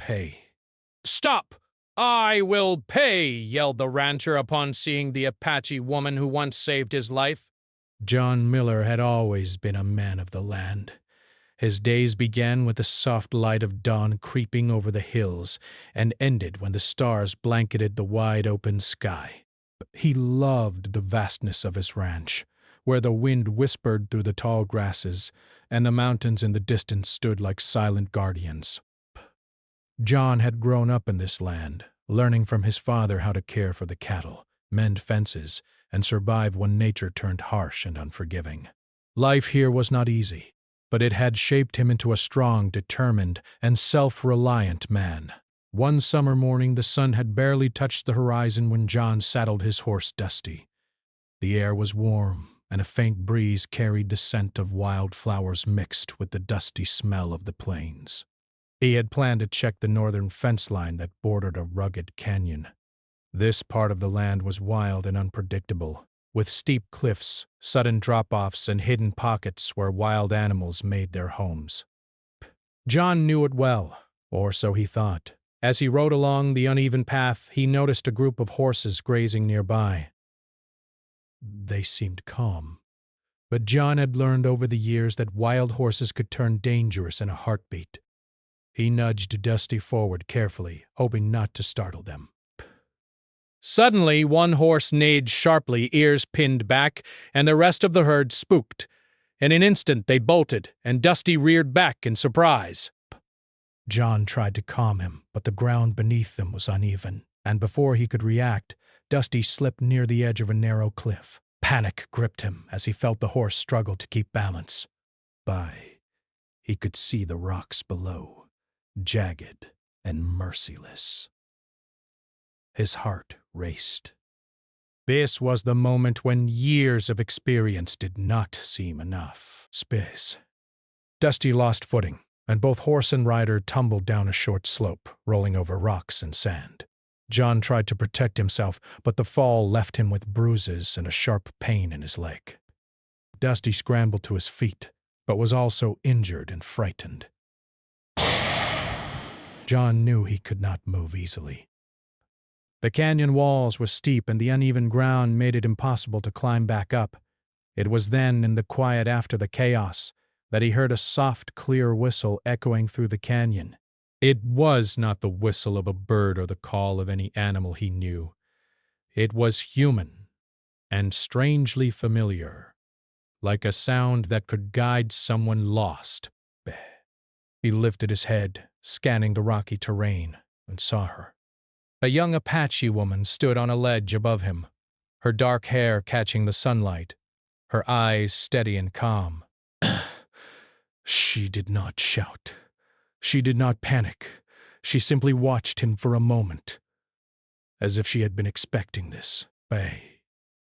pay. "Stop! I will pay!" yelled the rancher upon seeing the Apache woman who once saved his life. John Miller had always been a man of the land. His days began with the soft light of dawn creeping over the hills and ended when the stars blanketed the wide open sky. He loved the vastness of his ranch, where the wind whispered through the tall grasses and the mountains in the distance stood like silent guardians. John had grown up in this land, learning from his father how to care for the cattle, mend fences, and survive when nature turned harsh and unforgiving. Life here was not easy, but it had shaped him into a strong, determined, and self-reliant man. One summer morning the sun had barely touched the horizon when John saddled his horse Dusty. The air was warm, and a faint breeze carried the scent of wild flowers mixed with the dusty smell of the plains. He had planned to check the northern fence line that bordered a rugged canyon. This part of the land was wild and unpredictable, with steep cliffs, sudden drop-offs, and hidden pockets where wild animals made their homes. John knew it well, or so he thought. As he rode along the uneven path, he noticed a group of horses grazing nearby. They seemed calm, but John had learned over the years that wild horses could turn dangerous in a heartbeat. He nudged Dusty forward carefully, hoping not to startle them. Suddenly, one horse neighed sharply, ears pinned back, and the rest of the herd spooked. In an instant, they bolted, and Dusty reared back in surprise. John tried to calm him, but the ground beneath them was uneven, and before he could react, Dusty slipped near the edge of a narrow cliff. Panic gripped him as he felt the horse struggle to keep balance. He could see the rocks below, jagged and merciless. His heart raced. This was the moment when years of experience did not seem enough. Space. Dusty lost footing, and both horse and rider tumbled down a short slope, rolling over rocks and sand. John tried to protect himself, but the fall left him with bruises and a sharp pain in his leg. Dusty scrambled to his feet, but was also injured and frightened. John knew he could not move easily. The canyon walls were steep and the uneven ground made it impossible to climb back up. It was then, in the quiet after the chaos, that he heard a soft, clear whistle echoing through the canyon. It was not the whistle of a bird or the call of any animal he knew. It was human and strangely familiar, like a sound that could guide someone lost. He lifted his head, scanning the rocky terrain, and saw her. A young Apache woman stood on a ledge above him, her dark hair catching the sunlight, her eyes steady and calm. She did not shout. She did not panic. She simply watched him for a moment, as if she had been expecting this.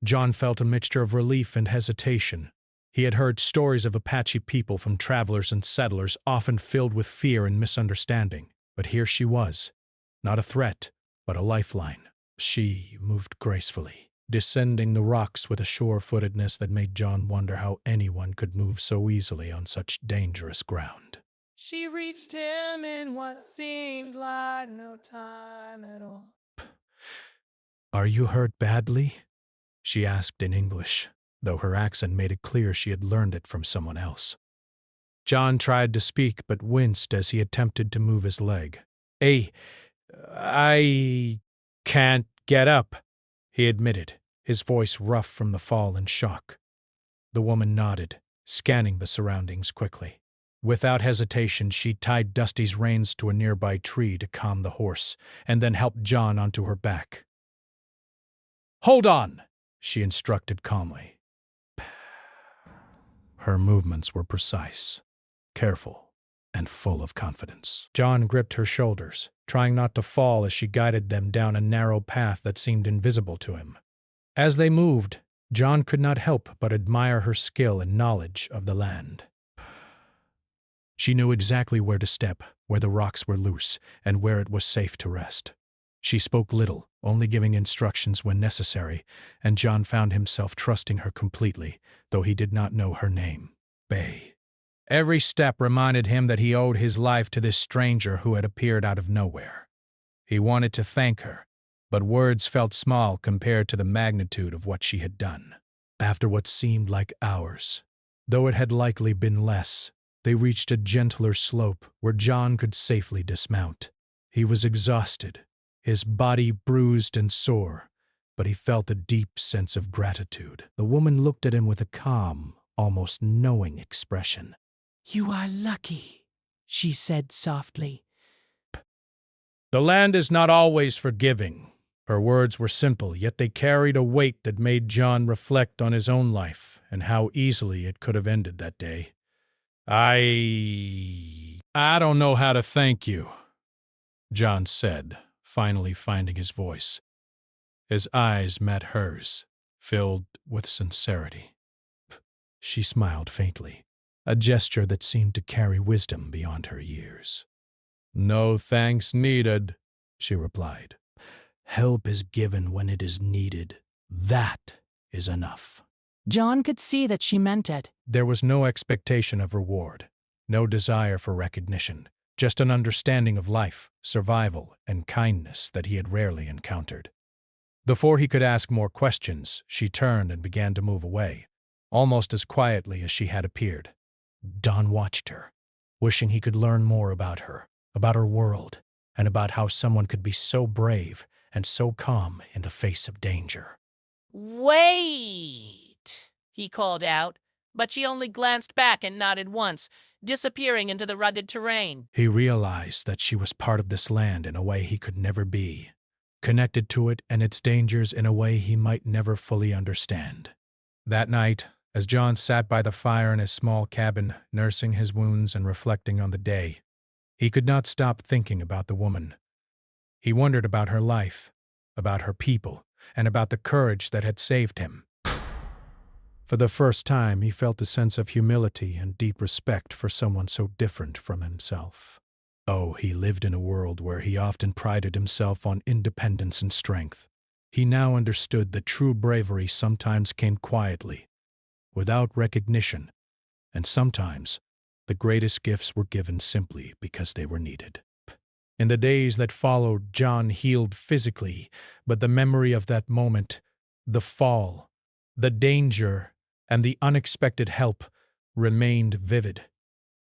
John felt a mixture of relief and hesitation. He had heard stories of Apache people from travelers and settlers, often filled with fear and misunderstanding. But here she was, not a threat, but a lifeline. She moved gracefully, descending the rocks with a sure-footedness that made John wonder how anyone could move so easily on such dangerous ground. She reached him in what seemed like no time at all. "Are you hurt badly?" she asked in English, though her accent made it clear she had learned it from someone else. John tried to speak but winced as he attempted to move his leg. I can't get up," he admitted, his voice rough from the fall and shock. The woman nodded, scanning the surroundings quickly. Without hesitation, she tied Dusty's reins to a nearby tree to calm the horse, and then helped John onto her back. "Hold on," she instructed calmly. Her movements were precise, careful, and full of confidence. John gripped her shoulders, trying not to fall as she guided them down a narrow path that seemed invisible to him. As they moved, John could not help but admire her skill and knowledge of the land. She knew exactly where to step, where the rocks were loose, and where it was safe to rest. She spoke little, only giving instructions when necessary, and John found himself trusting her completely, though he did not know her name. Bay. Every step reminded him that he owed his life to this stranger who had appeared out of nowhere. He wanted to thank her, but words felt small compared to the magnitude of what she had done. After what seemed like hours, though it had likely been less, they reached a gentler slope where John could safely dismount. He was exhausted, his body bruised and sore, but he felt a deep sense of gratitude. The woman looked at him with a calm, almost knowing expression. "You are lucky," she said softly. The land is not always forgiving. Her words were simple, yet they carried a weight that made John reflect on his own life and how easily it could have ended that day. I don't know how to thank you, John said, finally finding his voice. His eyes met hers, filled with sincerity. She smiled faintly, a gesture that seemed to carry wisdom beyond her years. No thanks needed, she replied. Help is given when it is needed. That is enough. John could see that she meant it. There was no expectation of reward, no desire for recognition, just an understanding of life, survival, and kindness that he had rarely encountered. Before he could ask more questions, she turned and began to move away, almost as quietly as she had appeared. John watched her, wishing he could learn more about her world, and about how someone could be so brave and so calm in the face of danger. "Wait!" he called out, but she only glanced back and nodded once, disappearing into the rugged terrain. He realized that she was part of this land in a way he could never be, connected to it and its dangers in a way he might never fully understand. That night, as John sat by the fire in his small cabin, nursing his wounds and reflecting on the day, he could not stop thinking about the woman. He wondered about her life, about her people, and about the courage that had saved him. For the first time, he felt a sense of humility and deep respect for someone so different from himself. Oh, he lived in a world where he often prided himself on independence and strength. He now understood that true bravery sometimes came quietly, without recognition, and sometimes the greatest gifts were given simply because they were needed. In the days that followed, John healed physically, but the memory of that moment, the fall, the danger, and the unexpected help remained vivid.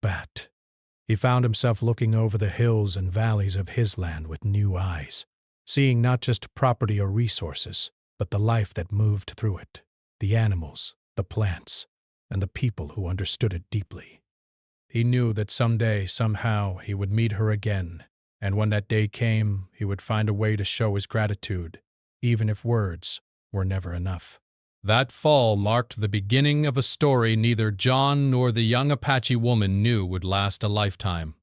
But he found himself looking over the hills and valleys of his land with new eyes, seeing not just property or resources, but the life that moved through it, the animals, the plants, and the people who understood it deeply. He knew that someday, somehow, he would meet her again, and when that day came, he would find a way to show his gratitude, even if words were never enough. That fall marked the beginning of a story neither John nor the young Apache woman knew would last a lifetime.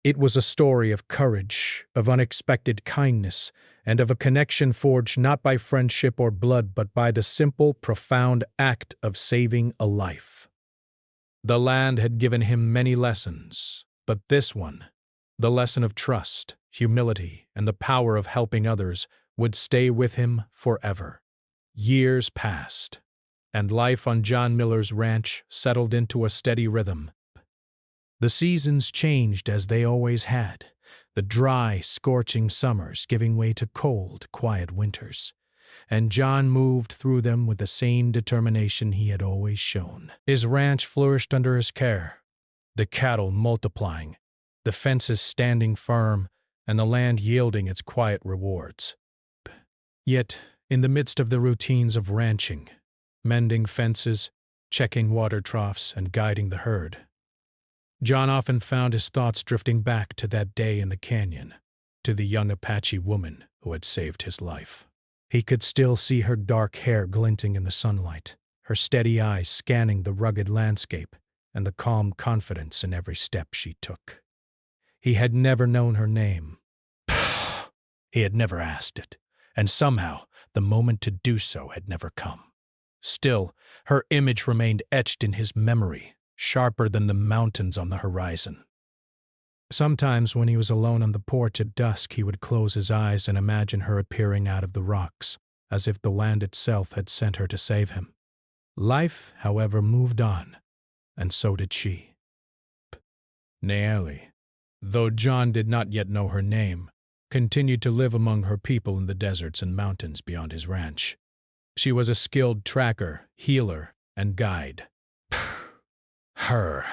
It was a story of courage, of unexpected kindness, and of a connection forged not by friendship or blood, but by the simple, profound act of saving a life. The land had given him many lessons, but this one, the lesson of trust, humility, and the power of helping others, would stay with him forever. Years passed, and life on John Miller's ranch settled into a steady rhythm. The seasons changed as they always had, the dry, scorching summers giving way to cold, quiet winters, and John moved through them with the same determination he had always shown. His ranch flourished under his care, the cattle multiplying, the fences standing firm, and the land yielding its quiet rewards. Yet, in the midst of the routines of ranching, mending fences, checking water troughs, and guiding the herd, John often found his thoughts drifting back to that day in the canyon, to the young Apache woman who had saved his life. He could still see her dark hair glinting in the sunlight, her steady eyes scanning the rugged landscape, and the calm confidence in every step she took. He had never known her name. He had never asked it, and somehow the moment to do so had never come. Still, her image remained etched in his memory, sharper than the mountains on the horizon. Sometimes when he was alone on the porch at dusk, he would close his eyes and imagine her appearing out of the rocks, as if the land itself had sent her to save him. Life, however, moved on, and so did she. Naeli, though John did not yet know her name, continued to live among her people in the deserts and mountains beyond his ranch. She was a skilled tracker, healer, and guide. Her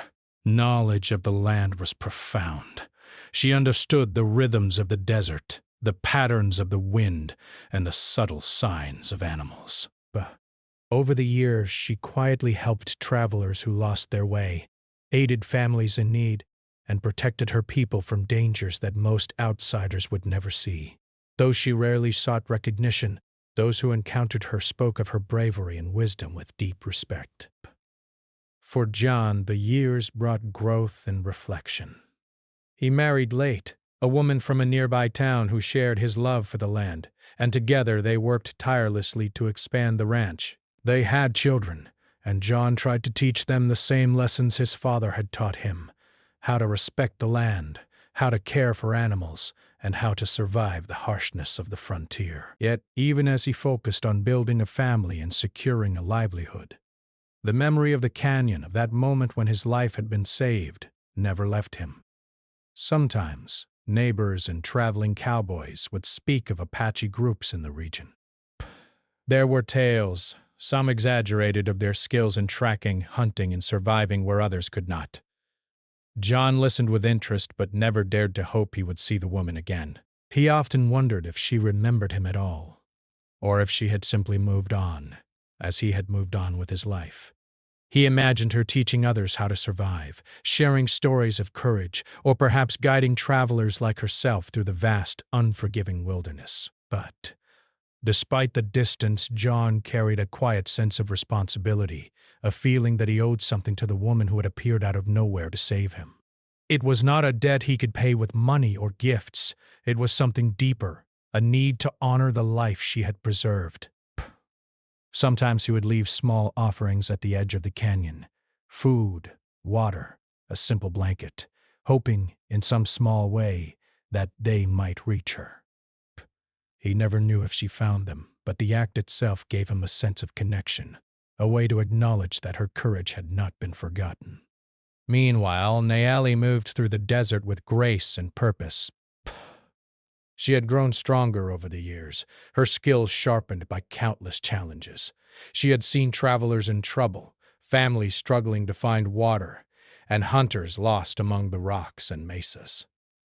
knowledge of the land was profound. She understood the rhythms of the desert, the patterns of the wind, and the subtle signs of animals. But over the years, she quietly helped travelers who lost their way, aided families in need, and protected her people from dangers that most outsiders would never see. Though she rarely sought recognition, those who encountered her spoke of her bravery and wisdom with deep respect. For John, the years brought growth and reflection. He married late, a woman from a nearby town who shared his love for the land, and together they worked tirelessly to expand the ranch. They had children, and John tried to teach them the same lessons his father had taught him: how to respect the land, how to care for animals, and how to survive the harshness of the frontier. Yet, even as he focused on building a family and securing a livelihood, the memory of the canyon, of that moment when his life had been saved, never left him. Sometimes, neighbors and traveling cowboys would speak of Apache groups in the region. There were tales, some exaggerated, of their skills in tracking, hunting, and surviving where others could not. John listened with interest but never dared to hope he would see the woman again. He often wondered if she remembered him at all, or if she had simply moved on, as he had moved on with his life. He imagined her teaching others how to survive, sharing stories of courage, or perhaps guiding travelers like herself through the vast, unforgiving wilderness. But despite the distance, John carried a quiet sense of responsibility, a feeling that he owed something to the woman who had appeared out of nowhere to save him. It was not a debt he could pay with money or gifts. It was something deeper, a need to honor the life she had preserved. Sometimes he would leave small offerings at the edge of the canyon: food, water, a simple blanket, hoping, in some small way, that they might reach her. He never knew if she found them, but the act itself gave him a sense of connection, a way to acknowledge that her courage had not been forgotten. Meanwhile, Naeli moved through the desert with grace and purpose. She had grown stronger over the years, her skills sharpened by countless challenges. She had seen travelers in trouble, families struggling to find water, and hunters lost among the rocks and mesas.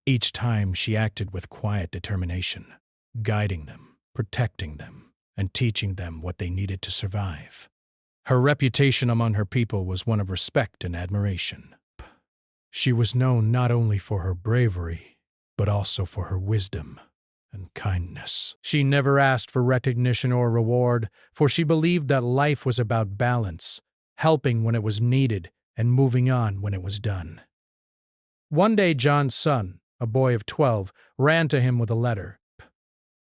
Each time she acted with quiet determination, guiding them, protecting them, and teaching them what they needed to survive. Her reputation among her people was one of respect and admiration. She was known not only for her bravery, but also for her wisdom and kindness. She never asked for recognition or reward, for she believed that life was about balance, helping when it was needed and moving on when it was done. One day, John's son, a boy of 12, ran to him with a letter.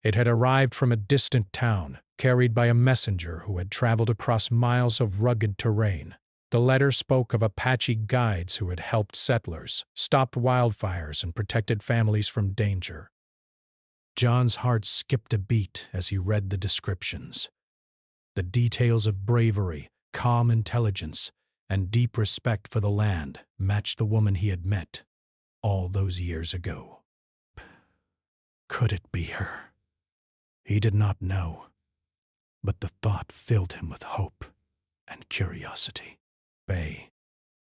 It had arrived from a distant town, carried by a messenger who had traveled across miles of rugged terrain. The letter spoke of Apache guides who had helped settlers, stopped wildfires, and protected families from danger. John's heart skipped a beat as he read the descriptions. The details of bravery, calm intelligence, and deep respect for the land matched the woman he had met all those years ago. Could it be her? He did not know, but the thought filled him with hope and curiosity.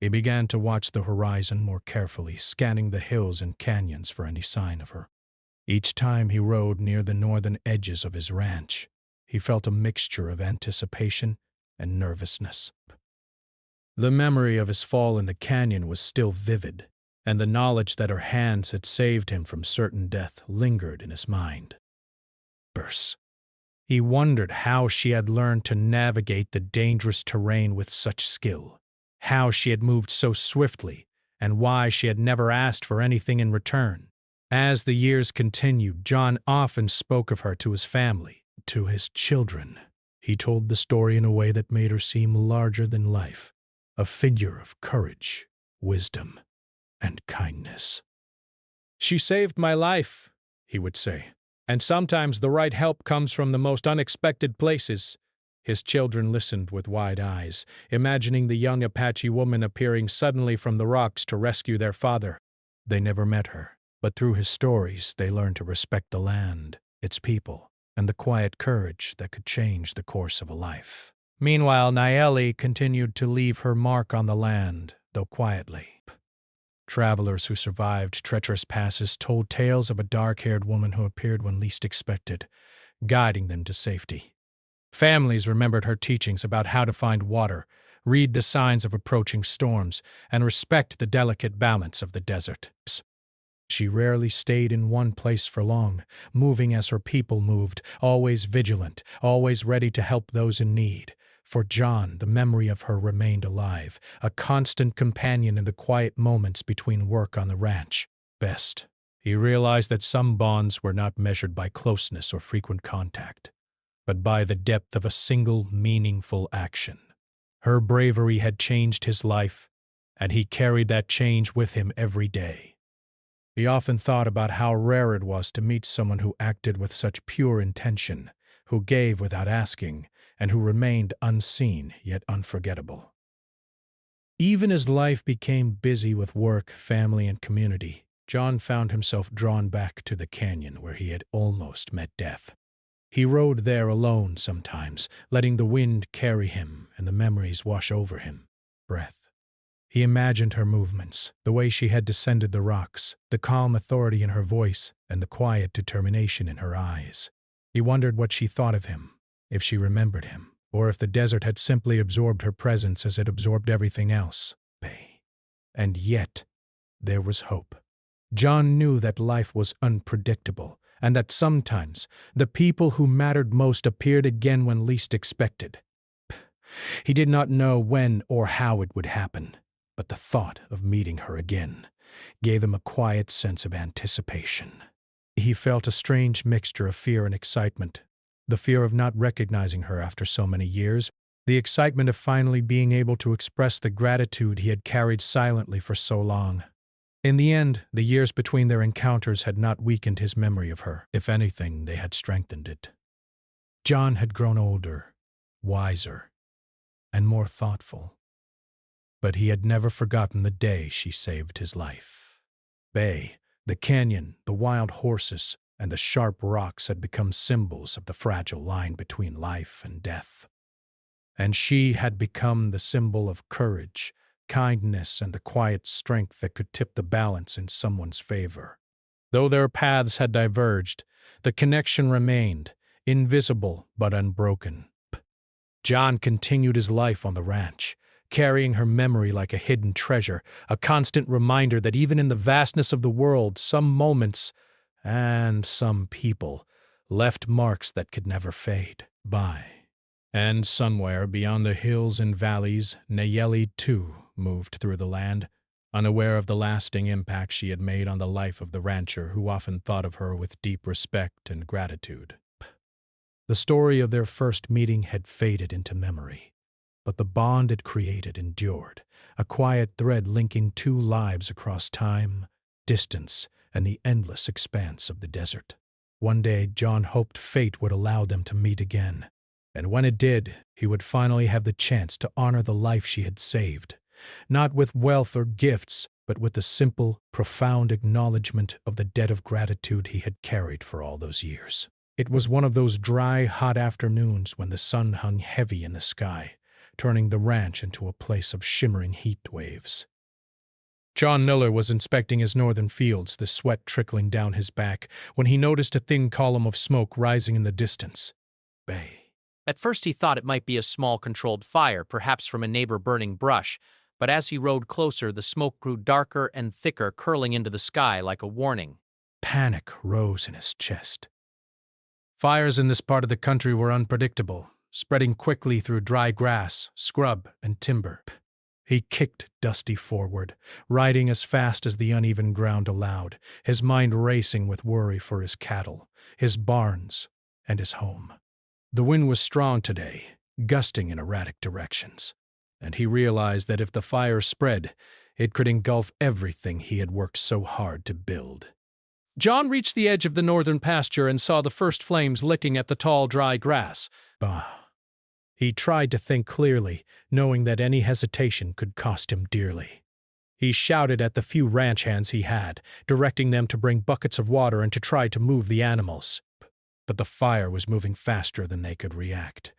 He began to watch the horizon more carefully, scanning the hills and canyons for any sign of her. Each time he rode near the northern edges of his ranch, he felt a mixture of anticipation and nervousness. The memory of his fall in the canyon was still vivid, and the knowledge that her hands had saved him from certain death lingered in his mind. He wondered how she had learned to navigate the dangerous terrain with such skill, how she had moved so swiftly, and why she had never asked for anything in return. As the years continued, John often spoke of her to his family, to his children. He told the story in a way that made her seem larger than life, a figure of courage, wisdom, and kindness. "She saved my life," he would say, "and sometimes the right help comes from the most unexpected places." His children listened with wide eyes, imagining the young Apache woman appearing suddenly from the rocks to rescue their father. They never met her, but through his stories they learned to respect the land, its people, and the quiet courage that could change the course of a life. Meanwhile, Nayeli continued to leave her mark on the land, though quietly. Travelers who survived treacherous passes told tales of a dark-haired woman who appeared when least expected, guiding them to safety. Families remembered her teachings about how to find water, read the signs of approaching storms, and respect the delicate balance of the desert. She rarely stayed in one place for long, moving as her people moved, always vigilant, always ready to help those in need. For John, the memory of her remained alive, a constant companion in the quiet moments between work on the ranch. Best, he realized that some bonds were not measured by closeness or frequent contact, but by the depth of a single meaningful action. Her bravery had changed his life, and he carried that change with him every day. He often thought about how rare it was to meet someone who acted with such pure intention, who gave without asking, and who remained unseen yet unforgettable. Even as life became busy with work, family, and community, John found himself drawn back to the canyon where he had almost met death. He rode there alone sometimes, letting the wind carry him and the memories wash over him. Breath. He imagined her movements, the way she had descended the rocks, the calm authority in her voice, and the quiet determination in her eyes. He wondered what she thought of him, if she remembered him, or if the desert had simply absorbed her presence as it absorbed everything else. And yet, there was hope. John knew that life was unpredictable, and that sometimes the people who mattered most appeared again when least expected. He did not know when or how it would happen, but the thought of meeting her again gave him a quiet sense of anticipation. He felt a strange mixture of fear and excitement, the fear of not recognizing her after so many years, the excitement of finally being able to express the gratitude he had carried silently for so long. In the end, the years between their encounters had not weakened his memory of her. If anything, they had strengthened it. John had grown older, wiser, and more thoughtful. But he had never forgotten the day she saved his life. The canyon, the wild horses, and the sharp rocks had become symbols of the fragile line between life and death. And she had become the symbol of courage, kindness, and the quiet strength that could tip the balance in someone's favor. Though their paths had diverged, the connection remained, invisible but unbroken. John continued his life on the ranch, carrying her memory like a hidden treasure, a constant reminder that even in the vastness of the world, some moments and some people left marks that could never fade. And somewhere beyond the hills and valleys, Nayeli, too, moved through the land, unaware of the lasting impact she had made on the life of the rancher who often thought of her with deep respect and gratitude. The story of their first meeting had faded into memory, but the bond it created endured, a quiet thread linking two lives across time, distance, and the endless expanse of the desert. One day, John hoped fate would allow them to meet again, and when it did, he would finally have the chance to honor the life she had saved, not with wealth or gifts, but with the simple, profound acknowledgement of the debt of gratitude he had carried for all those years. It was one of those dry, hot afternoons when the sun hung heavy in the sky, turning the ranch into a place of shimmering heat waves. John Miller was inspecting his northern fields, the sweat trickling down his back, when he noticed a thin column of smoke rising in the distance. At first he thought it might be a small controlled fire, perhaps from a neighbor burning brush, but as he rode closer, the smoke grew darker and thicker, curling into the sky like a warning. Panic rose in his chest. Fires in this part of the country were unpredictable, spreading quickly through dry grass, scrub, and timber. He kicked Dusty forward, riding as fast as the uneven ground allowed, his mind racing with worry for his cattle, his barns, and his home. The wind was strong today, gusting in erratic directions, and he realized that if the fire spread, it could engulf everything he had worked so hard to build. John reached the edge of the northern pasture and saw the first flames licking at the tall, dry grass. He tried to think clearly, knowing that any hesitation could cost him dearly. He shouted at the few ranch hands he had, directing them to bring buckets of water and to try to move the animals. But the fire was moving faster than they could react,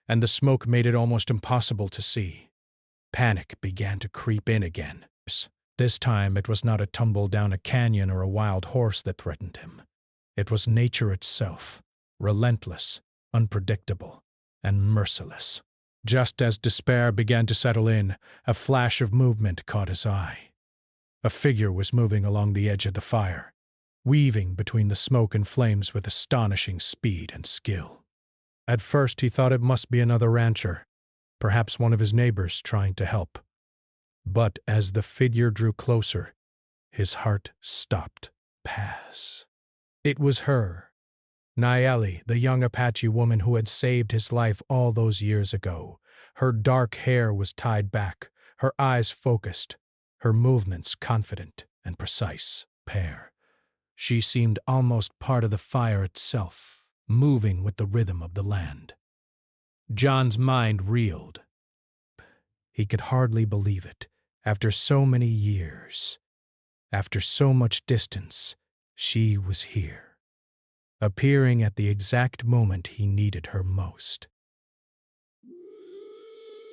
and the smoke made it almost impossible to see. Panic began to creep in again. This time it was not a tumble down a canyon or a wild horse that threatened him. It was nature itself, relentless, unpredictable, and merciless. Just as despair began to settle in, a flash of movement caught his eye. A figure was moving along the edge of the fire, weaving between the smoke and flames with astonishing speed and skill. At first he thought it must be another rancher, perhaps one of his neighbors trying to help. But as the figure drew closer, his heart stopped. Pass. It was her, Nayeli, the young Apache woman who had saved his life all those years ago. Her dark hair was tied back, her eyes focused, her movements confident and precise. She seemed almost part of the fire itself, moving with the rhythm of the land. John's mind reeled. He could hardly believe it. After so many years, after so much distance, she was here, appearing at the exact moment he needed her most.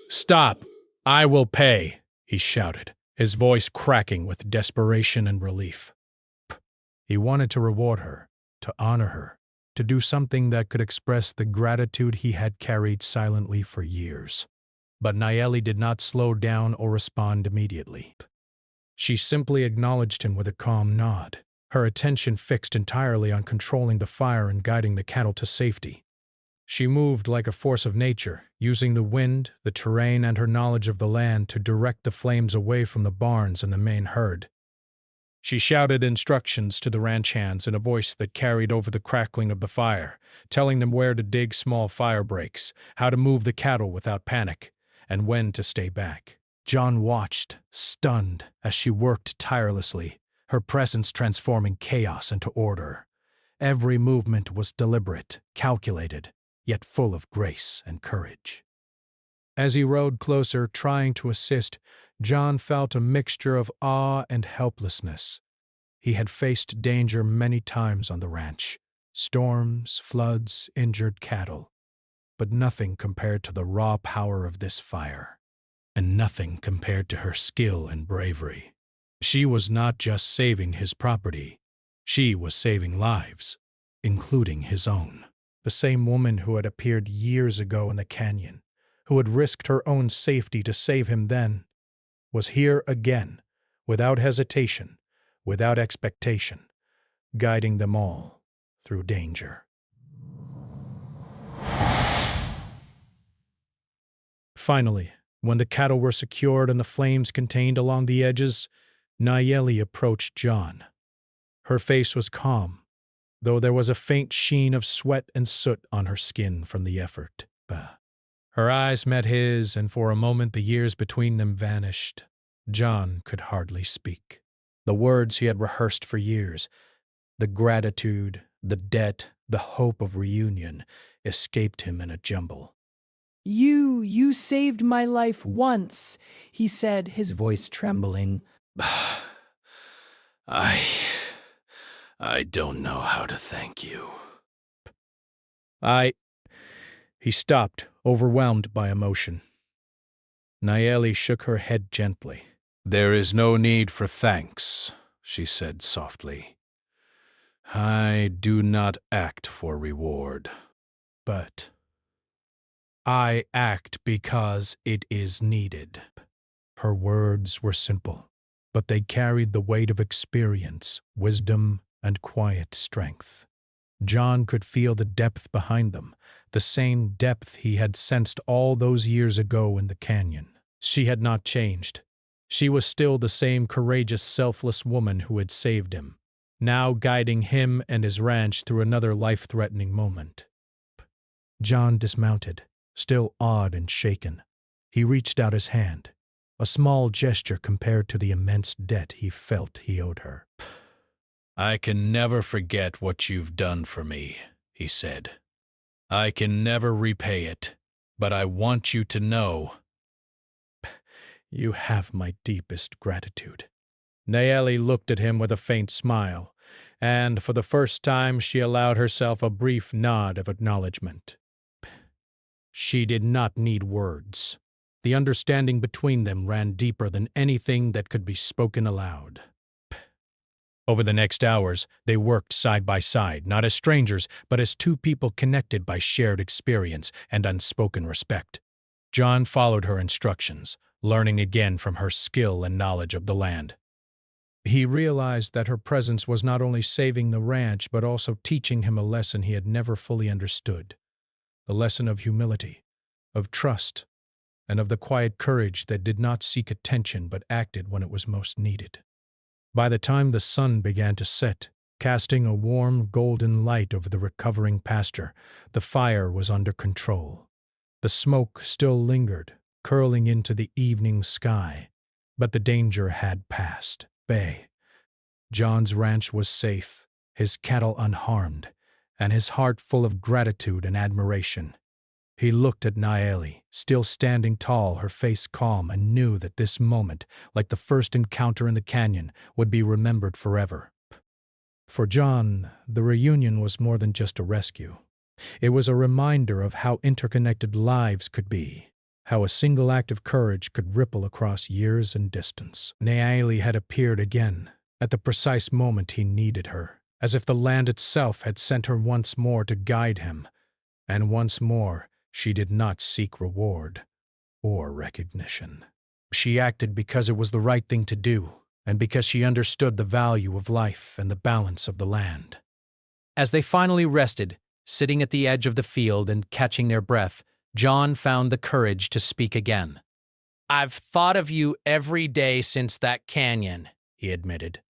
"Stop! I will pay!" he shouted, his voice cracking with desperation and relief. He wanted to reward her, to honor her, to do something that could express the gratitude he had carried silently for years. But Nayeli did not slow down or respond immediately. She simply acknowledged him with a calm nod, her attention fixed entirely on controlling the fire and guiding the cattle to safety. She moved like a force of nature, using the wind, the terrain, and her knowledge of the land to direct the flames away from the barns and the main herd. She shouted instructions to the ranch hands in a voice that carried over the crackling of the fire, telling them where to dig small fire breaks, how to move the cattle without panic, and when to stay back. John watched, stunned, as she worked tirelessly, her presence transforming chaos into order. Every movement was deliberate, calculated, yet full of grace and courage. As he rode closer, trying to assist, John felt a mixture of awe and helplessness. He had faced danger many times on the ranch, storms, floods, injured cattle, but nothing compared to the raw power of this fire, and nothing compared to her skill and bravery. She was not just saving his property, she was saving lives, including his own. The same woman who had appeared years ago in the canyon, who had risked her own safety to save him then, was here again, without hesitation, without expectation, guiding them all through danger. Finally, when the cattle were secured and the flames contained along the edges, Nayeli approached John. Her face was calm, though there was a faint sheen of sweat and soot on her skin from the effort. Her eyes met his, and for a moment the years between them vanished. John could hardly speak. The words he had rehearsed for years, the gratitude, the debt, the hope of reunion, escaped him in a jumble. You saved my life once," he said, his voice trembling. I don't know how to thank you. He stopped, overwhelmed by emotion. Nayeli shook her head gently. "There is no need for thanks," she said softly. "I do not act for reward, but I act because it is needed." Her words were simple, but they carried the weight of experience, wisdom, and quiet strength. John could feel the depth behind them, the same depth he had sensed all those years ago in the canyon. She had not changed. She was still the same courageous, selfless woman who had saved him, now guiding him and his ranch through another life-threatening moment. John dismounted, still awed and shaken. He reached out his hand, a small gesture compared to the immense debt he felt he owed her. "I can never forget what you've done for me," he said. "I can never repay it, But I want you to know. You have my deepest gratitude. Nayeli looked at him with a faint smile, and for the first time she allowed herself a brief nod of acknowledgement. She did not need words. The understanding between them ran deeper than anything that could be spoken aloud. Over the next hours, they worked side by side, not as strangers, but as two people connected by shared experience and unspoken respect. John followed her instructions, learning again from her skill and knowledge of the land. He realized that her presence was not only saving the ranch, but also teaching him a lesson he had never fully understood. The lesson of humility, of trust, and of the quiet courage that did not seek attention but acted when it was most needed. By the time the sun began to set, casting a warm golden light over the recovering pasture, the fire was under control. The smoke still lingered, curling into the evening sky, but the danger had passed. John's ranch was safe, his cattle unharmed, and his heart full of gratitude and admiration. He looked at Nayeli, still standing tall, her face calm, and knew that this moment, like the first encounter in the canyon, would be remembered forever. For John, the reunion was more than just a rescue. It was a reminder of how interconnected lives could be, how a single act of courage could ripple across years and distance. Nayeli had appeared again, at the precise moment he needed her, as if the land itself had sent her once more to guide him, and once more she did not seek reward or recognition. She acted because it was the right thing to do, and because she understood the value of life and the balance of the land. As they finally rested, sitting at the edge of the field and catching their breath, John found the courage to speak again. "I've thought of you every day since that canyon," he admitted.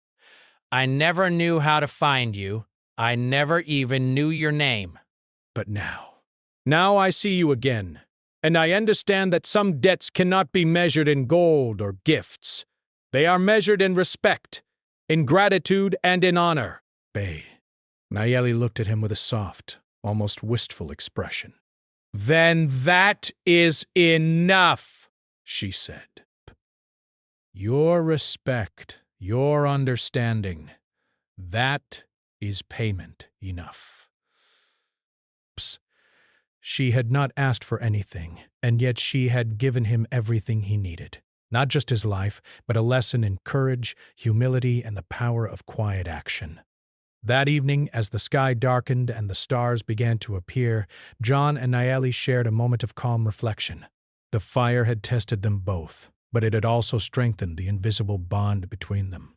"I never knew how to find you. I never even knew your name. But now I see you again, and I understand that some debts cannot be measured in gold or gifts. They are measured in respect, in gratitude, and in honor." Nayeli looked at him with a soft, almost wistful expression. "Then that is enough," she said. "Your respect, your understanding, that is payment enough." She had not asked for anything, and yet she had given him everything he needed. Not just his life, but a lesson in courage, humility, and the power of quiet action. That evening, as the sky darkened and the stars began to appear, John and Nayeli shared a moment of calm reflection. The fire had tested them both, but it had also strengthened the invisible bond between them.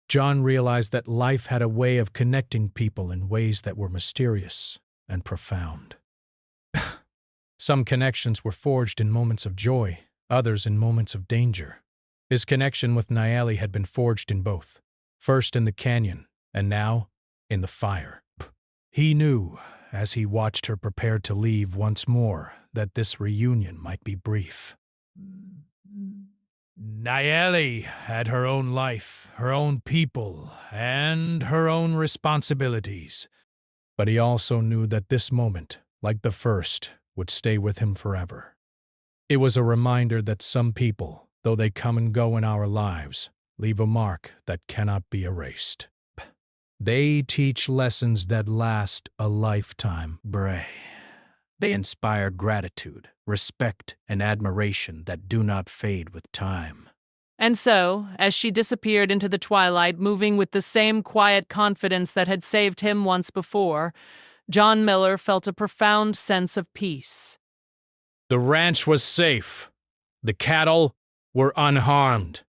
John realized that life had a way of connecting people in ways that were mysterious and profound. Some connections were forged in moments of joy, others in moments of danger. His connection with Nayeli had been forged in both, first in the canyon, and now in the fire. He knew, as he watched her prepare to leave once more, that this reunion might be brief. Nayeli had her own life, her own people, and her own responsibilities. But he also knew that this moment, like the first, would stay with him forever. It was a reminder that some people, though they come and go in our lives, leave a mark that cannot be erased. They teach lessons that last a lifetime. They inspire gratitude, respect, and admiration that do not fade with time. And so, as she disappeared into the twilight, moving with the same quiet confidence that had saved him once before, John Miller felt a profound sense of peace. The ranch was safe. The cattle were unharmed.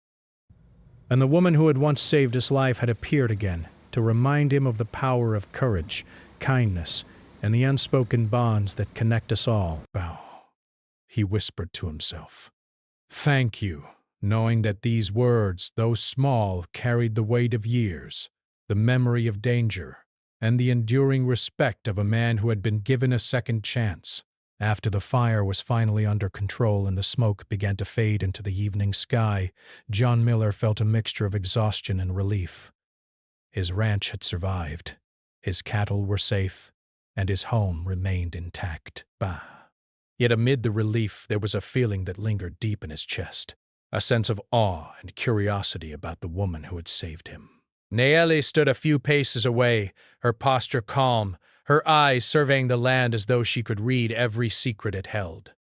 And the woman who had once saved his life had appeared again to remind him of the power of courage, kindness, and the unspoken bonds that connect us all. He whispered to himself. Thank you, knowing that these words, though small, carried the weight of years, the memory of danger, and the enduring respect of a man who had been given a second chance. After the fire was finally under control and the smoke began to fade into the evening sky, John Miller felt a mixture of exhaustion and relief. His ranch had survived, his cattle were safe, and his home remained intact. Yet amid the relief, there was a feeling that lingered deep in his chest, a sense of awe and curiosity about the woman who had saved him. Naeli stood a few paces away, her posture calm, her eyes surveying the land as though she could read every secret it held.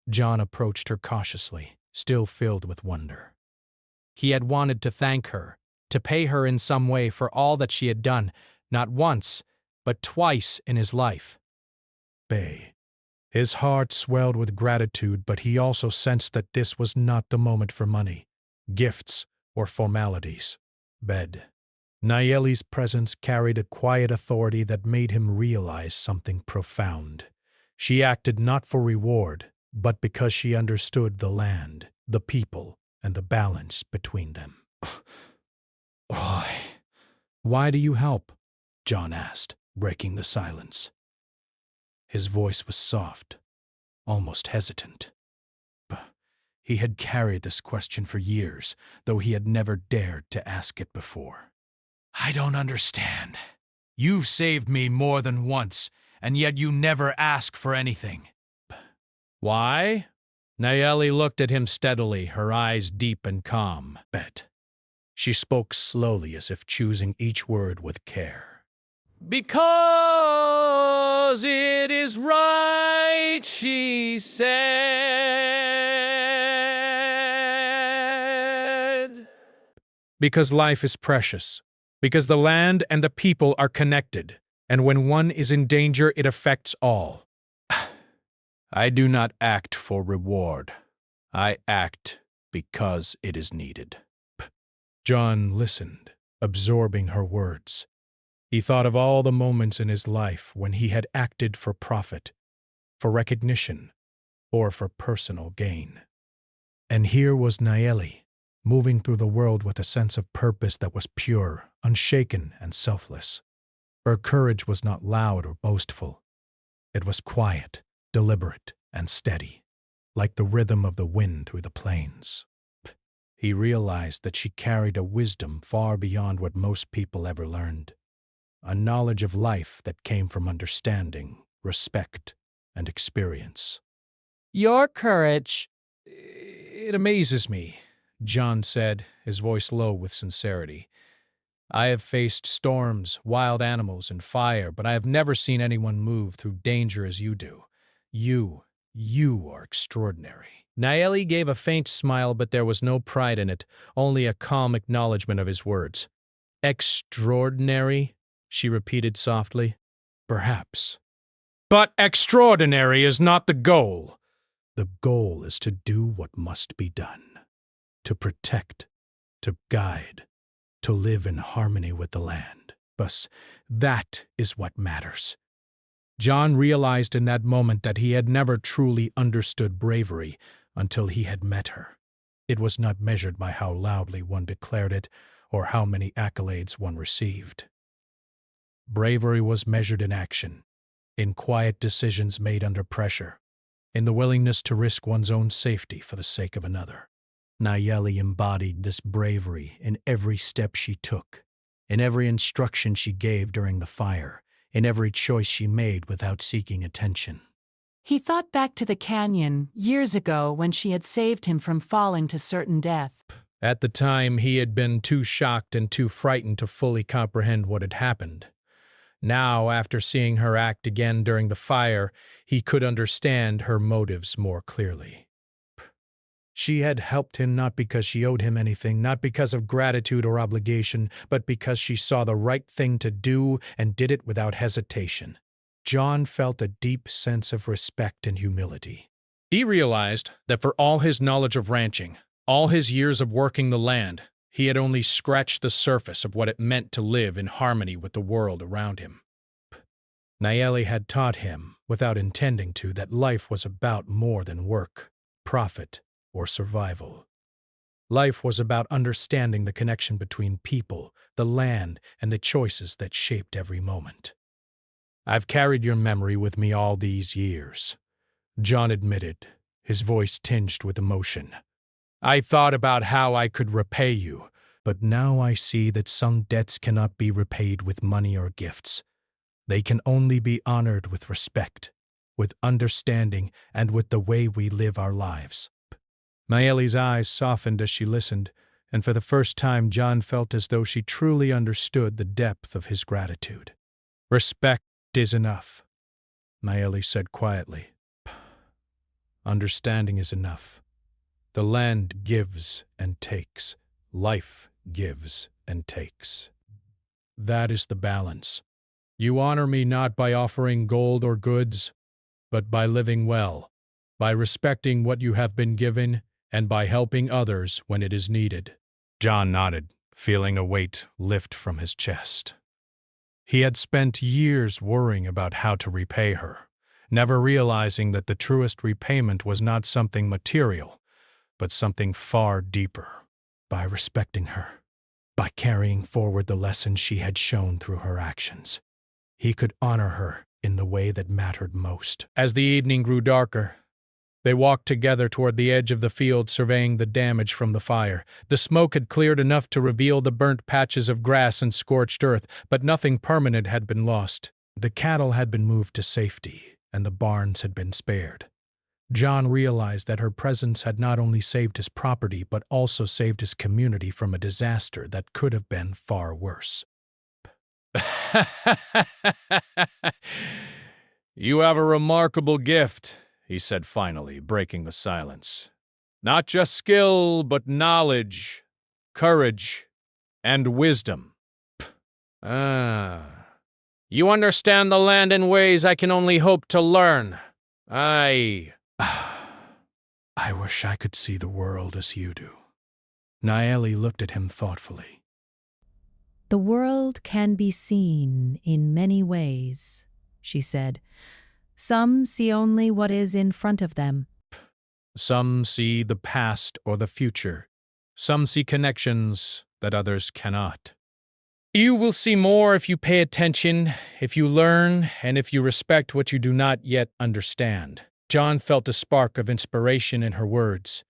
John approached her cautiously, still filled with wonder. He had wanted to thank her, to pay her in some way for all that she had done, not once, but twice in his life. His heart swelled with gratitude, but he also sensed that this was not the moment for money, gifts, or formalities. Nayeli's presence carried a quiet authority that made him realize something profound. She acted not for reward, but because she understood the land, the people, and the balance between them. Why do you help? John asked, breaking the silence. His voice was soft, almost hesitant. He had carried this question for years, though he had never dared to ask it before. I don't understand. You've saved me more than once, and yet you never ask for anything. Why? Nayeli looked at him steadily, her eyes deep and calm. She spoke slowly, as if choosing each word with care. Because it is right, she said. Because life is precious. Because the land and the people are connected, and when one is in danger, it affects all. I do not act for reward. I act because it is needed. John listened, absorbing her words. He thought of all the moments in his life when he had acted for profit, for recognition, or for personal gain. And here was Nayeli, moving through the world with a sense of purpose that was pure, unshaken, and selfless. Her courage was not loud or boastful. It was quiet, deliberate, and steady, like the rhythm of the wind through the plains. He realized that she carried a wisdom far beyond what most people ever learned, a knowledge of life that came from understanding, respect, and experience. Your courage. It amazes me, John said, his voice low with sincerity. I have faced storms, wild animals, and fire, but I have never seen anyone move through danger as you do. You are extraordinary. Nayeli gave a faint smile, but there was no pride in it, only a calm acknowledgement of his words. Extraordinary? She repeated softly. Perhaps. But extraordinary is not the goal. The goal is to do what must be done. To protect, to guide, to live in harmony with the land. But that is what matters. John realized in that moment that he had never truly understood bravery until he had met her. It was not measured by how loudly one declared it or how many accolades one received. Bravery was measured in action, in quiet decisions made under pressure, in the willingness to risk one's own safety for the sake of another. Nayeli embodied this bravery in every step she took, in every instruction she gave during the fire, in every choice she made without seeking attention. He thought back to the canyon years ago when she had saved him from falling to certain death. At the time, he had been too shocked and too frightened to fully comprehend what had happened. Now, after seeing her act again during the fire, he could understand her motives more clearly. She had helped him not because she owed him anything, not because of gratitude or obligation, but because she saw the right thing to do and did it without hesitation. John felt a deep sense of respect and humility. He realized that for all his knowledge of ranching, all his years of working the land, he had only scratched the surface of what it meant to live in harmony with the world around him. Nayeli had taught him, without intending to, that life was about more than work, profit, or survival. Life was about understanding the connection between people, the land, and the choices that shaped every moment. I've carried your memory with me all these years, John admitted, his voice tinged with emotion. I thought about how I could repay you, but now I see that some debts cannot be repaid with money or gifts. They can only be honored with respect, with understanding, and with the way we live our lives. Naeli's eyes softened as she listened, and for the first time John felt as though she truly understood the depth of his gratitude. "Respect is enough," Naeli said quietly. "Understanding is enough. The land gives and takes. Life gives and takes. That is the balance. You honor me not by offering gold or goods, but by living well, by respecting what you have been given, and by helping others when it is needed." John nodded, feeling a weight lift from his chest. He had spent years worrying about how to repay her, never realizing that the truest repayment was not something material, but something far deeper. By respecting her, by carrying forward the lessons she had shown through her actions, he could honor her in the way that mattered most. As the evening grew darker, they walked together toward the edge of the field, surveying the damage from the fire. The smoke had cleared enough to reveal the burnt patches of grass and scorched earth, but nothing permanent had been lost. The cattle had been moved to safety, and the barns had been spared. John realized that her presence had not only saved his property, but also saved his community from a disaster that could have been far worse. "You have a remarkable gift," he said finally, breaking the silence. "Not just skill, but knowledge, courage, and wisdom." You understand the land in ways I can only hope to learn. I wish I could see the world as you do. Naeli looked at him thoughtfully. "The world can be seen in many ways," she said. "Some see only what is in front of them. Some see the past or the future. Some see connections that others cannot. You will see more if you pay attention, if you learn, and if you respect what you do not yet understand." John felt a spark of inspiration in her words.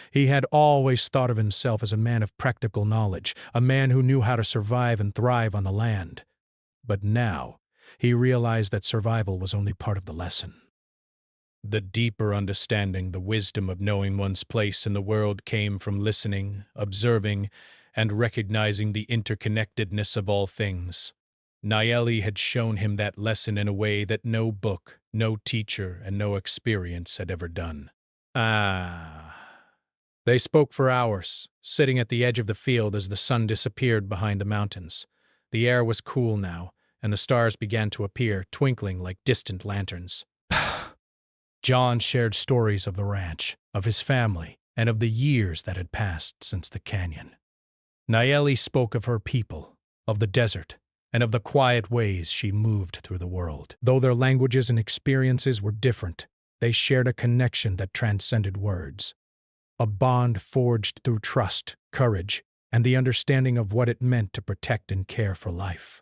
He had always thought of himself as a man of practical knowledge, a man who knew how to survive and thrive on the land. But now, he realized that survival was only part of the lesson. The deeper understanding, the wisdom of knowing one's place in the world came from listening, observing, and recognizing the interconnectedness of all things. Naeli had shown him that lesson in a way that no book, no teacher, and no experience had ever done. They spoke for hours, sitting at the edge of the field as the sun disappeared behind the mountains. The air was cool now, and the stars began to appear, twinkling like distant lanterns. John shared stories of the ranch, of his family, and of the years that had passed since the canyon. Naeli spoke of her people, of the desert, and of the quiet ways she moved through the world. Though their languages and experiences were different, they shared a connection that transcended words. A bond forged through trust, courage, and the understanding of what it meant to protect and care for life.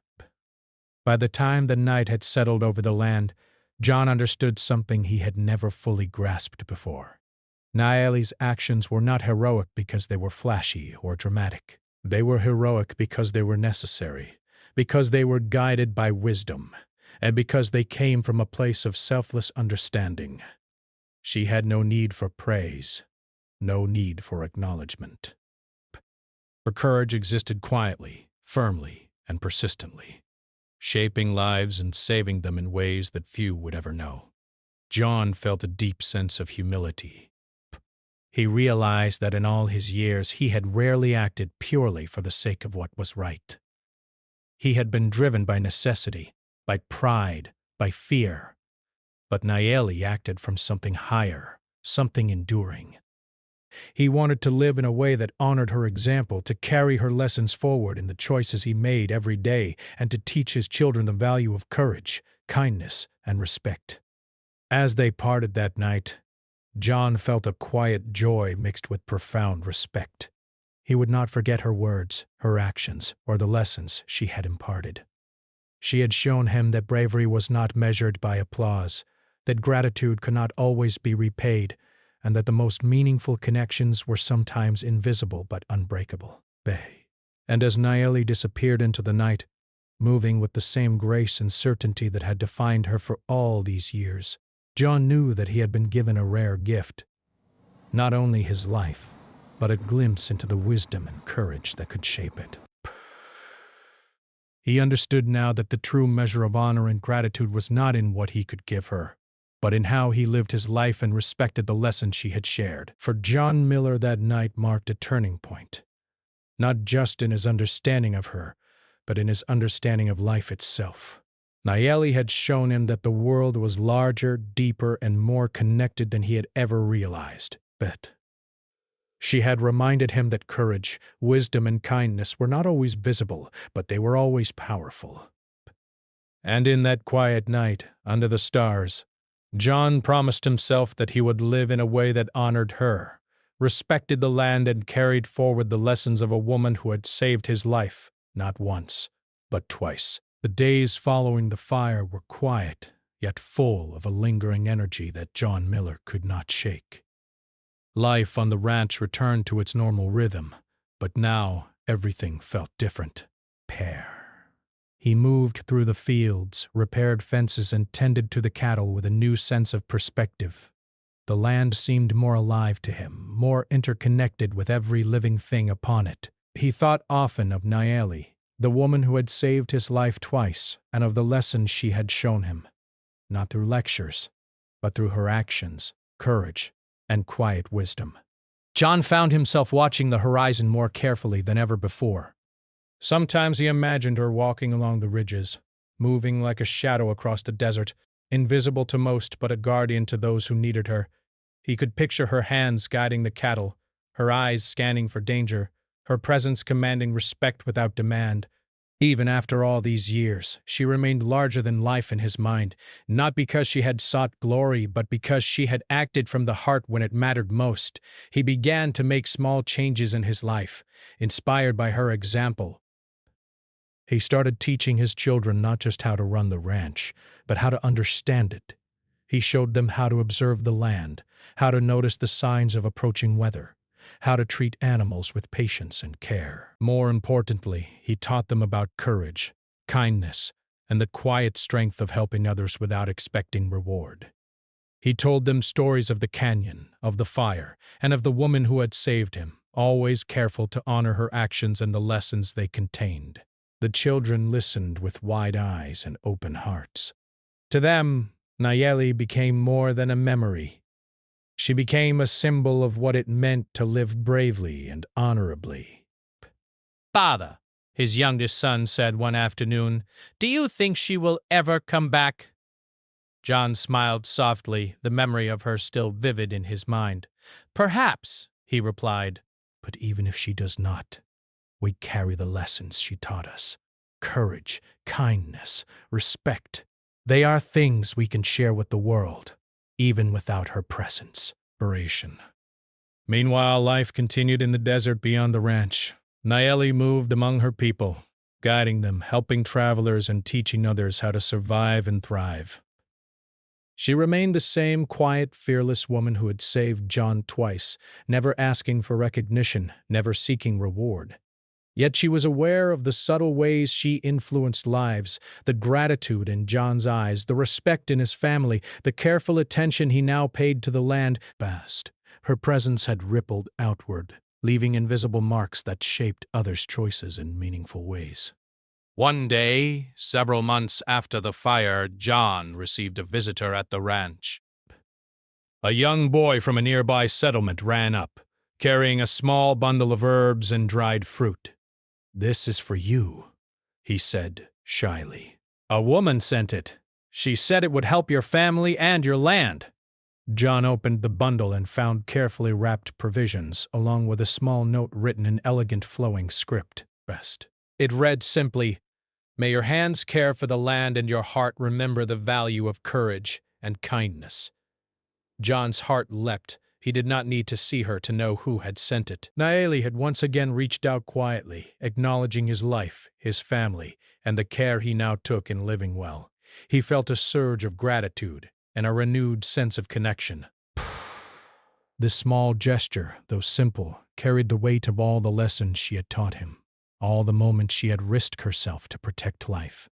By the time the night had settled over the land, John understood something he had never fully grasped before. Naeli's actions were not heroic because they were flashy or dramatic. They were heroic because they were necessary, because they were guided by wisdom, and because they came from a place of selfless understanding. She had no need for praise, no need for acknowledgement. Her courage existed quietly, firmly, and persistently, shaping lives and saving them in ways that few would ever know. John felt a deep sense of humility. He realized that in all his years he had rarely acted purely for the sake of what was right. He had been driven by necessity, by pride, by fear. But Naeli acted from something higher, something enduring. He wanted to live in a way that honored her example, to carry her lessons forward in the choices he made every day, and to teach his children the value of courage, kindness, and respect. As they parted that night, John felt a quiet joy mixed with profound respect. He would not forget her words, her actions, or the lessons she had imparted. She had shown him that bravery was not measured by applause, that gratitude could not always be repaid, and that the most meaningful connections were sometimes invisible but unbreakable. And as Naeli disappeared into the night, moving with the same grace and certainty that had defined her for all these years. John knew that he had been given a rare gift, not only his life, but a glimpse into the wisdom and courage that could shape it. He understood now that the true measure of honor and gratitude was not in what he could give her, but in how he lived his life and respected the lessons she had shared. For John Miller, that night marked a turning point, not just in his understanding of her, but in his understanding of life itself. Nayeli had shown him that the world was larger, deeper, and more connected than he had ever realized. But she had reminded him that courage, wisdom, and kindness were not always visible, but they were always powerful. And in that quiet night, under the stars, John promised himself that he would live in a way that honored her, respected the land, and carried forward the lessons of a woman who had saved his life, not once, but twice. The days following the fire were quiet, yet full of a lingering energy that John Miller could not shake. Life on the ranch returned to its normal rhythm, but now everything felt different. He moved through the fields, repaired fences, and tended to the cattle with a new sense of perspective. The land seemed more alive to him, more interconnected with every living thing upon it. He thought often of Nayeli, the woman who had saved his life twice, and of the lessons she had shown him, not through lectures, but through her actions, courage, and quiet wisdom. John found himself watching the horizon more carefully than ever before. Sometimes he imagined her walking along the ridges, moving like a shadow across the desert, invisible to most but a guardian to those who needed her. He could picture her hands guiding the cattle, her eyes scanning for danger, her presence commanding respect without demand. Even after all these years, she remained larger than life in his mind, not because she had sought glory, but because she had acted from the heart when it mattered most. He began to make small changes in his life, inspired by her example. He started teaching his children not just how to run the ranch, but how to understand it. He showed them how to observe the land, how to notice the signs of approaching weather, how to treat animals with patience and care. More importantly, he taught them about courage, kindness, and the quiet strength of helping others without expecting reward. He told them stories of the canyon, of the fire, and of the woman who had saved him, always careful to honor her actions and the lessons they contained. The children listened with wide eyes and open hearts. To them, Nayeli became more than a memory. She became a symbol of what it meant to live bravely and honorably. "Father," his youngest son said one afternoon, "do you think she will ever come back?" John smiled softly, the memory of her still vivid in his mind. "Perhaps," he replied. "But even if she does not, we carry the lessons she taught us. Courage, kindness, respect. They are things we can share with the world, even without her presence." Narration. Meanwhile, life continued in the desert beyond the ranch. Nayeli moved among her people, guiding them, helping travelers, and teaching others how to survive and thrive. She remained the same quiet, fearless woman who had saved John twice, never asking for recognition, never seeking reward. Yet she was aware of the subtle ways she influenced lives, the gratitude in John's eyes, the respect in his family, the careful attention he now paid to the land. Past, her presence had rippled outward, leaving invisible marks that shaped others' choices in meaningful ways. One day, several months after the fire, John received a visitor at the ranch. A young boy from a nearby settlement ran up, carrying a small bundle of herbs and dried fruit. "This is for you," he said shyly. "A woman sent it. She said it would help your family and your land." John opened the bundle and found carefully wrapped provisions, along with a small note written in elegant flowing script. It read simply, "May your hands care for the land and your heart remember the value of courage and kindness." John's heart leapt. He did not need to see her to know who had sent it. Nayeli had once again reached out quietly, acknowledging his life, his family, and the care he now took in living well. He felt a surge of gratitude and a renewed sense of connection. This small gesture, though simple, carried the weight of all the lessons she had taught him. all the moments she had risked herself to protect life.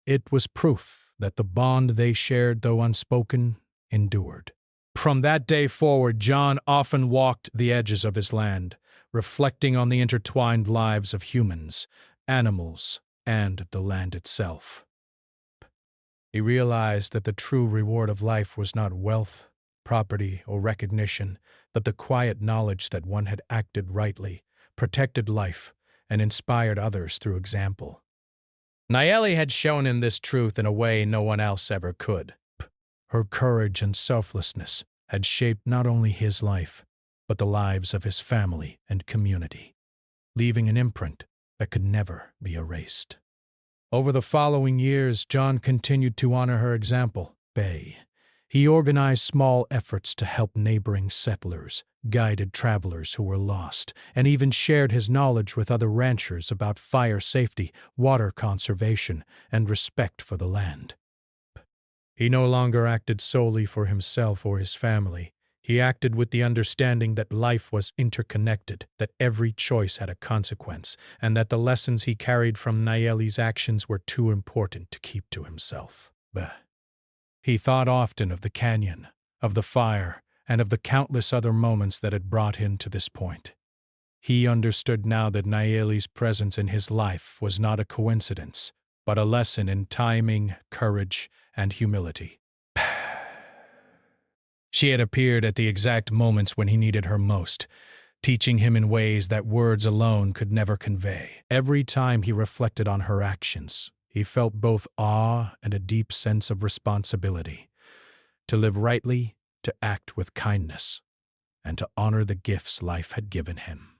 It was proof that the bond they shared, though unspoken, endured. From that day forward, John often walked the edges of his land, reflecting on the intertwined lives of humans, animals, and the land itself. He realized that the true reward of life was not wealth, property, or recognition, but the quiet knowledge that one had acted rightly, protected life, and inspired others through example. Nayeli had shown him this truth in a way no one else ever could. Her courage and selflessness had shaped not only his life, but the lives of his family and community, leaving an imprint that could never be erased. Over the following years, John continued to honor her example. He organized small efforts to help neighboring settlers, guided travelers who were lost, and even shared his knowledge with other ranchers about fire safety, water conservation, and respect for the land. He no longer acted solely for himself or his family. He acted with the understanding that life was interconnected, that every choice had a consequence, and that the lessons he carried from Nayeli's actions were too important to keep to himself. He thought often of the canyon, of the fire, and of the countless other moments that had brought him to this point. He understood now that Nayeli's presence in his life was not a coincidence, but a lesson in timing, courage, and humility. She had appeared at the exact moments when he needed her most, teaching him in ways that words alone could never convey. Every time he reflected on her actions, he felt both awe and a deep sense of responsibility. To live rightly, to act with kindness, and to honor the gifts life had given him.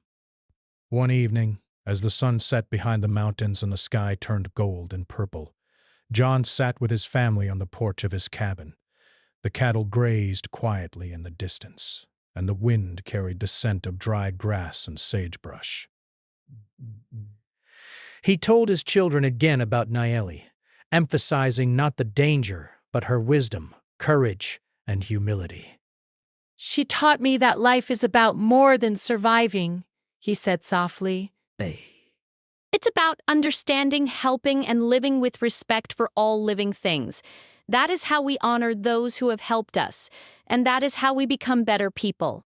One evening, as the sun set behind the mountains and the sky turned gold and purple, John sat with his family on the porch of his cabin. The cattle grazed quietly in the distance, and the wind carried the scent of dried grass and sagebrush. He told his children again about Nayeli, emphasizing not the danger, but her wisdom, courage, and humility. She taught me that life is about more than surviving, he said softly. It's about understanding, helping, and living with respect for all living things. That is how we honor those who have helped us, and that is how we become better people.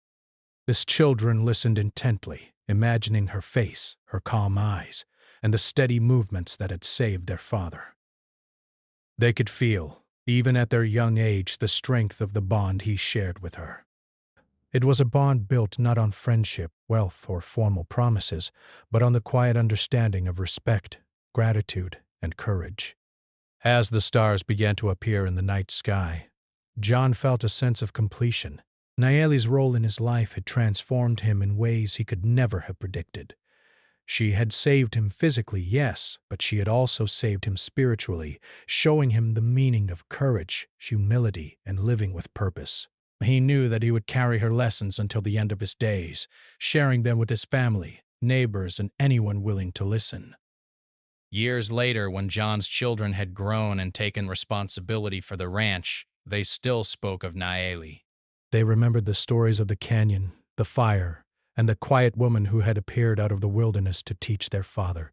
His children listened intently, imagining her face, her calm eyes, and the steady movements that had saved their father. They could feel, even at their young age, the strength of the bond he shared with her. It was a bond built not on friendship, wealth, or formal promises, but on the quiet understanding of respect, gratitude, and courage. As the stars began to appear in the night sky, John felt a sense of completion. Nayeli's role in his life had transformed him in ways he could never have predicted. She had saved him physically, yes, but she had also saved him spiritually, showing him the meaning of courage, humility, and living with purpose. He knew that he would carry her lessons until the end of his days, sharing them with his family, neighbors, and anyone willing to listen. Years later, when John's children had grown and taken responsibility for the ranch, they still spoke of Nayeli. They remembered the stories of the canyon, the fire, and the quiet woman who had appeared out of the wilderness to teach their father,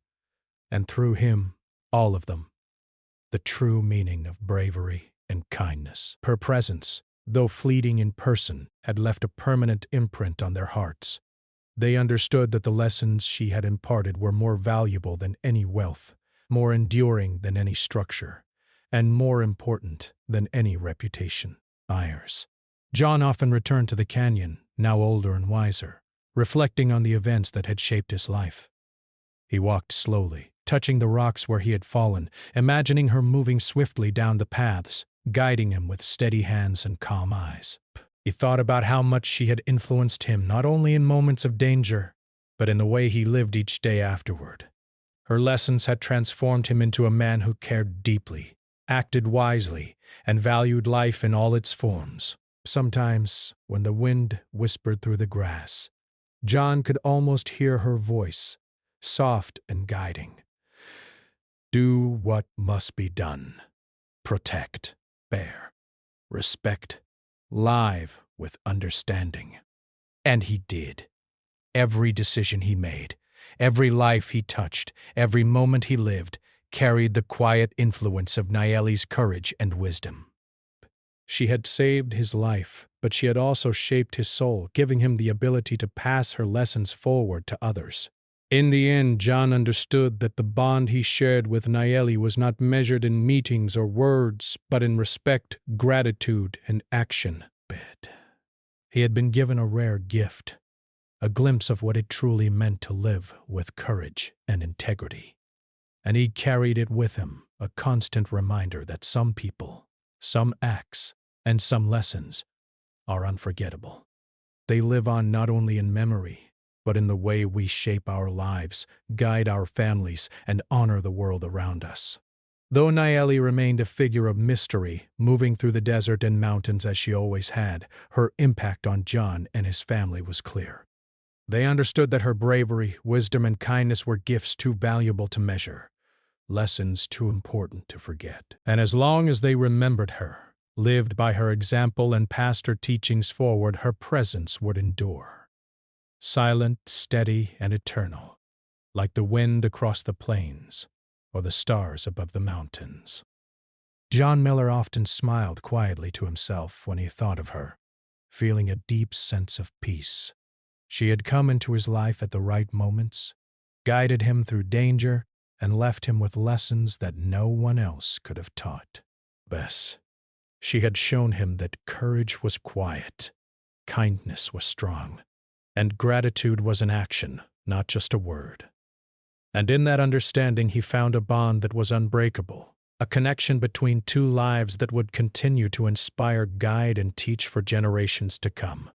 and through him, all of them, the true meaning of bravery and kindness. Her presence, though fleeting in person, had left a permanent imprint on their hearts. They understood that the lessons she had imparted were more valuable than any wealth, more enduring than any structure, and more important than any reputation. John often returned to the canyon, now older and wiser, reflecting on the events that had shaped his life. He walked slowly, touching the rocks where he had fallen, imagining her moving swiftly down the paths, guiding him with steady hands and calm eyes. He thought about how much she had influenced him, not only in moments of danger, but in the way he lived each day afterward. Her lessons had transformed him into a man who cared deeply, acted wisely, and valued life in all its forms. Sometimes, when the wind whispered through the grass, John could almost hear her voice, soft and guiding. Do what must be done. Protect, bear, respect, live with understanding. And he did. Every decision he made, Every life he touched, every moment he lived, carried the quiet influence of Nayeli's courage and wisdom. She had saved his life, but she had also shaped his soul, giving him the ability to pass her lessons forward to others. In the end, John understood that the bond he shared with Nayeli was not measured in meetings or words, but in respect, gratitude, and action. He had been given a rare gift, a glimpse of what it truly meant to live with courage and integrity. And he carried it with him, a constant reminder that some people, some acts, and some lessons are unforgettable. They live on not only in memory, but in the way we shape our lives, guide our families, and honor the world around us. Though Nayeli remained a figure of mystery, moving through the desert and mountains as she always had, her impact on John and his family was clear. They understood that her bravery, wisdom, and kindness were gifts too valuable to measure, lessons too important to forget. And as long as they remembered her, lived by her example, and passed her teachings forward, her presence would endure. Silent, steady, and eternal, like the wind across the plains or the stars above the mountains. John Miller often smiled quietly to himself when he thought of her, feeling a deep sense of peace. She had come into his life at the right moments, guided him through danger, and left him with lessons that no one else could have taught. Bess, she had shown him that courage was quiet, kindness was strong, and gratitude was an action, not just a word. And in that understanding he found a bond that was unbreakable, a connection between two lives that would continue to inspire, guide, and teach for generations to come.